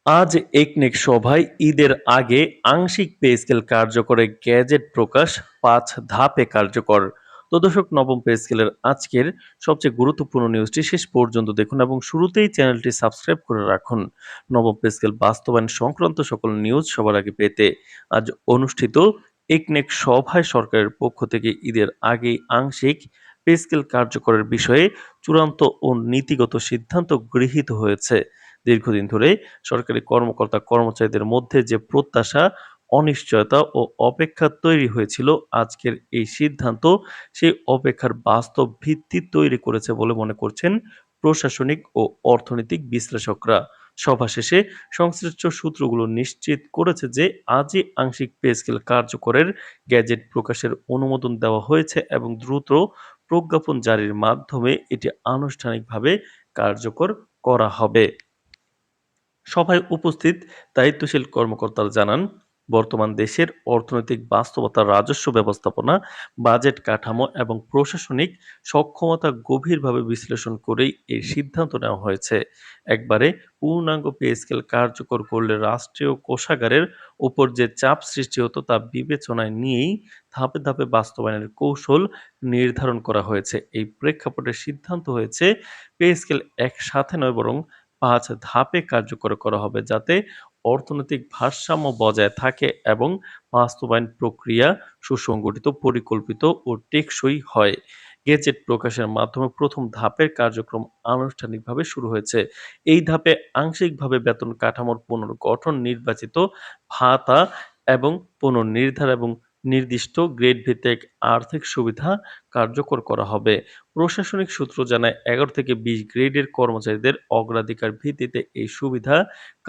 আজ একনেক সভায় ঈদের আগে আংশিক পে স্কেল কার্যকরে গ্যাজেট প্রকাশ ৫ ধাপে কার্যকর। তো দর্শক, নবম পে স্কেলের আজকের সবচেয়ে গুরুত্বপূর্ণ নিউজটি শেষ পর্যন্ত দেখুন এবং শুরুতেই চ্যানেলটি সাবস্ক্রাইব করে রাখুন নবম পে স্কেল বাস্তবায়ন সংক্রান্ত সকল নিউজ সবার আগে পেতে। আজ অনুষ্ঠিত একনেক সভায় সরকারের পক্ষ থেকে ঈদের আগেই আংশিক পে স্কেল কার্যকরের বিষয়ে চূড়ান্ত ও নীতিগত সিদ্ধান্ত গৃহীত হয়েছে। দীর্ঘদিন ধরে সরকারি কর্মকর্তা-কর্মচারীদের মধ্যে যে প্রত্যাশা, অনিশ্চয়তা ও অপেক্ষা তৈরি হয়েছিল, আজকের এই সিদ্ধান্ত সেই অপেক্ষার বাস্তব ভিত্তি তৈরি করেছে বলে মনে করছেন প্রশাসনিক ও অর্থনৈতিক বিশ্লেষকরা। সভা শেষে সংশ্লিষ্ট সূত্রগুলো নিশ্চিত করেছে যে আজই আংশিক পে স্কেল কার্যকরের গ্যাজেট প্রকাশের অনুমোদন দেওয়া হয়েছে এবং দ্রুত প্রজ্ঞাপন জারির মাধ্যমে এটি আনুষ্ঠানিকভাবে কার্যকর করা হবে। সভায় উপস্থিত দায়িত্বশীল কর্মকর্তারা জানান, বর্তমান দেশের অর্থনৈতিক বাস্তবতা, রাজস্ব ব্যবস্থাপনা, বাজেট কাঠামো এবং প্রশাসনিক সক্ষমতা গভীরভাবে বিশ্লেষণ করেই এই সিদ্ধান্ত নেওয়া হয়েছে। একবারে পূর্ণাঙ্গ পে স্কেল কার্যকর করলে রাষ্ট্রীয় কোষাগারের উপর যে চাপ সৃষ্টি হতো তা বিবেচনায় নিয়েই ধাপে ধাপে বাস্তবায়নের কৌশল নির্ধারণ করা হয়েছে। এই প্রেক্ষাপটে সিদ্ধান্ত হয়েছে পে স্কেল একসাথে নয় বরং ৫ ধাপে কার্যকর করা হবে, যাতে অর্থনৈতিক ভারসাম্য বজায় থাকে এবং বাস্তবায়ন প্রক্রিয়া সুসংগঠিত, পরিকল্পিত ও টেকসই হয়। গেজেট প্রকাশের মাধ্যমে প্রথম ধাপের কার্যক্রম আনুষ্ঠানিকভাবে শুরু হয়েছে। এই ধাপে আংশিকভাবে বেতন কাঠামোর পুনর্গঠন, নির্বাচিত ভাতা এবং পুনর্নির্ধারণ এবং নির্দিষ্ট গ্রেড ভিত্তিক আর্থিক সুবিধা কার্যকর করা হবে। প্রশাসনিক সূত্র জানায়, ১১ থেকে ২০ গ্রেডের কর্মচারীদের অগ্রাধিকার ভিত্তিতে এই সুবিধা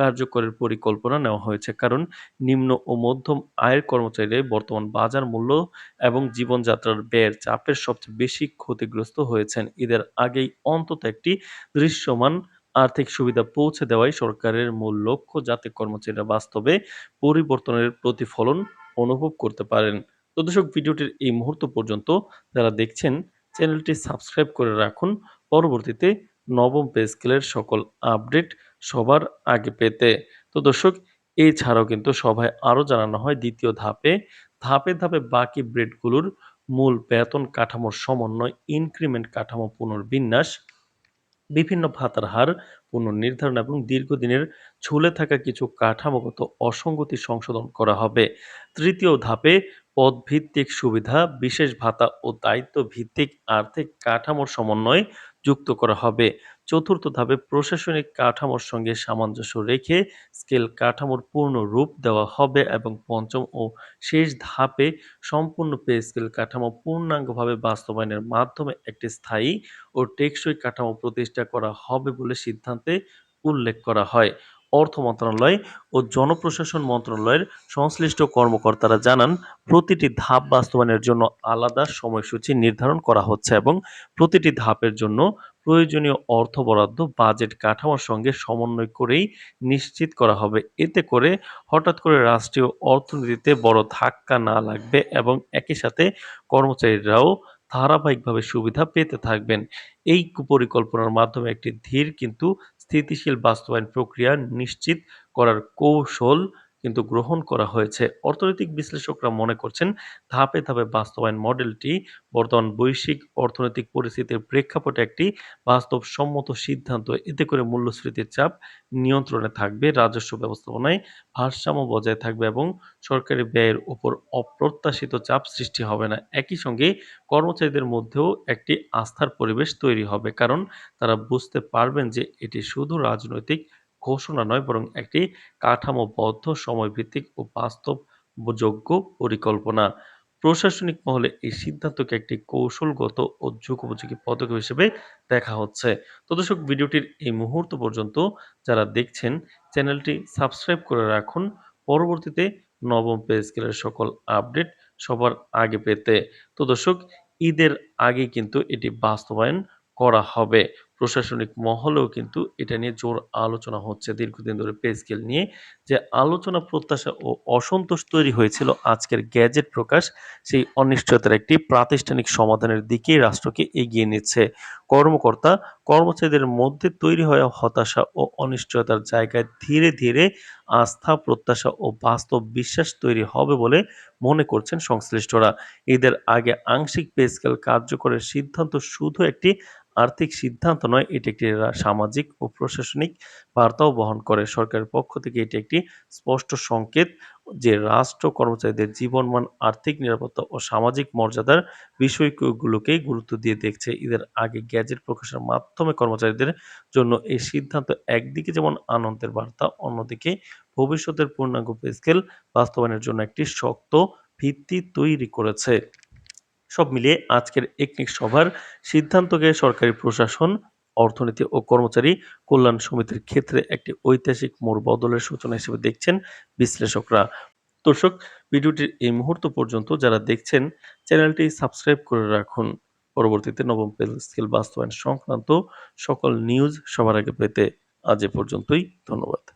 কার্যকরের পরিকল্পনা নেওয়া হয়েছে, কারণ নিম্ন ও মধ্যম আয়ের কর্মচারীরা বর্তমান বাজার মূল্য এবং জীবনযাত্রার ব্যয়ের চাপের সবচেয়ে বেশি ক্ষতিগ্রস্ত হয়েছেন। ঈদের আগেই অন্তত একটি দৃশ্যমান আর্থিক সুবিধা পৌঁছে দেওয়াই সরকারের মূল লক্ষ্য, যাতে কর্মচারীরা বাস্তবে পরিবর্তনের প্রতিফলন অনুভব করতে পারেন। তো দর্শক, ভিডিওটির এই মুহূর্ত পর্যন্ত যারা দেখছেন, চ্যানেলটি সাবস্ক্রাইব করে রাখুন পরবর্তীতে নবম পে স্কেলের সকল আপডেট সবার আগে পেতে। তো দর্শক, এছাড়াও কিন্তু সভায় আরও জানানো হয় দ্বিতীয় ধাপে ধাপে ধাপে বাকি গ্রেডগুলোর মূল বেতন কাঠামোর সমন্বয়, ইনক্রিমেন্ট কাঠামো পুনর্বিন্যাস, বিভিন্ন ভাতার হার পুনর্নির্ধারণ এবং দীর্ঘদিনের ঝুলে থাকা কিছু কাঠামোগত অসঙ্গতি সংশোধন করা হবে। তৃতীয় ধাপে পদভিত্তিক সুবিধা, বিশেষ ভাতা ও দায়িত্ব ভিত্তিক আর্থিক কাঠামোর সমন্বয় যুক্ত করা হবে। চতুর্থ ধাপে প্রশাসনিক কাঠামোর সঙ্গে সামঞ্জস্য রেখে স্কেল কাঠামোর পূর্ণ রূপ দেওয়া হবে এবং পঞ্চম ও শেষ ধাপে সম্পূর্ণ পে স্কেল কাঠামো পূর্ণাঙ্গভাবে বাস্তবায়নের মাধ্যমে একটি স্থায়ী ও টেকসই কাঠামো প্রতিষ্ঠা করা হবে বলে সিদ্ধান্তে উল্লেখ করা হয়। অর্থ মন্ত্রণালয় ও জনপ্রশাসন মন্ত্রণালয়ের সংশ্লিষ্ট কর্মকর্তারা জানান, প্রতিটি ধাপ বাস্তবায়নের জন্য আলাদা সময়সূচি নির্ধারণ করা হচ্ছে এবং প্রতিটি ধাপের জন্য প্রয়োজনীয় অর্থ বরাদ্দ বাজেট কাঠামোর সঙ্গে সমন্বয় করেই নিশ্চিত করা হবে। এতে করে হঠাৎ করে রাষ্ট্রীয় অর্থনীতিতে বড় ধাক্কা না লাগবে এবং একই সাথে কর্মচারীরাও ধারাবাহিকভাবে সুবিধা পেতে থাকবেন। এই পরিকল্পনার মাধ্যমে একটি ধীর কিন্তু স্থিতিশীল বাস্তবায়ন প্রক্রিয়া নিশ্চিত করার কৌশল কিন্তু গ্রহণ করা হয়েছে। অর্থনৈতিক বিশ্লেষকরা মনে করছেন, ধাপে ধাপে বাস্তবায়ন মডেলটি বর্তমান বৈশ্বিক অর্থনৈতিক পরিস্থিতির প্রেক্ষাপটে একটি বাস্তবসম্মত সিদ্ধান্ত। এতে করে মূল্যস্ফীতির চাপ নিয়ন্ত্রণে থাকবে, রাজস্ব ব্যবস্থাপনায় ভারসাম্য বজায় থাকবে এবং সরকারি ব্যয়ের উপর অপ্রত্যাশিত চাপ সৃষ্টি হবে না। একই সঙ্গে কর্মচারীদের মধ্যেও একটি আস্থার পরিবেশ তৈরি হবে, কারণ তারা বুঝতে পারবেন যে এটি শুধু রাজনৈতিক ঘোষণা নয় বরং একটি কাঠামোবদ্ধ, সময়ভিত্তিক ও বাস্তবযোগ্য পরিকল্পনা। প্রশাসনিক মহলে এই সিদ্ধান্তকে একটি কৌশলগত ও যুগোপযোগী পদক্ষেপ হিসেবে দেখা হচ্ছে। তো দর্শক, ভিডিওটির এই মুহূর্ত পর্যন্ত যারা দেখছেন, চ্যানেলটি সাবস্ক্রাইব করে রাখুন পরবর্তীতে নবম পে স্কেলের সকল আপডেট সবার আগে পেতে। তো দর্শক, ঈদের আগে কিন্তু এটি বাস্তবায়ন করা হবে। প্রশাসনিক মহলেও কিন্তু এটা নিয়ে জোর আলোচনা হচ্ছে দীর্ঘদিন ধরে পে স্কেল নিয়ে। যে আলোচনা, প্রত্যাশা ও অসন্তোষ তৈরি হয়েছিল আজকের গ্যাজেট প্রকাশ, সেই অনিশ্চয়তার একটি প্রাতিষ্ঠানিক সমাধানের দিকেই রাষ্ট্রকে এগিয়ে নিচ্ছে। কর্মকর্তা কর্মচারীদের মধ্যে তৈরি হওয়া হতাশা ও অনিশ্চয়তার জায়গায় ধীরে ধীরে আস্থা, প্রত্যাশা ও বাস্তব বিশ্বাস তৈরি হবে বলে মনে করছেন সংশ্লিষ্টরা। ঈদের আগে আংশিক পে স্কেল কার্যকরের সিদ্ধান্ত শুধু একটি আর্থিক সিদ্ধান্ত নয়, এটি একটি সামাজিক ও প্রশাসনিক বার্তাও বহন করে। সরকারের পক্ষ থেকে এটি একটি স্পষ্ট সংকেত যে রাষ্ট্র কর্মচারীদের জীবনমান, আর্থিক নিরাপত্তা ও সামাজিক মর্যাদার বিষয়গুলোকেই গুরুত্ব দিয়ে দেখছে। ঈদের আগে গ্যাজেট প্রকাশের মাধ্যমে কর্মচারীদের জন্য এই সিদ্ধান্ত একদিকে যেমন আনন্দের বার্তা, অন্যদিকে ভবিষ্যতের পূর্ণাঙ্গ পে স্কেল বাস্তবায়নের জন্য একটি শক্ত ভিত্তি তৈরি করেছে। সব মিলিয়ে আজকের একনেক সভার সিদ্ধান্তকে সরকারি প্রশাসন, অর্থনীতি ও কর্মচারী কল্যাণ সমিতির ক্ষেত্রে একটি ঐতিহাসিক মোড় বদলের সূচনা হিসেবে দেখছেন বিশ্লেষকরা। দর্শক, ভিডিওটির এই মুহূর্ত পর্যন্ত যারা দেখছেন, চ্যানেলটি সাবস্ক্রাইব করে রাখুন। পরবর্তীতে নবম পে স্কেল বাস্তবায়ন সংক্রান্ত সকল নিউজ সবার আগে পেতে আজ এ পর্যন্তই। ধন্যবাদ।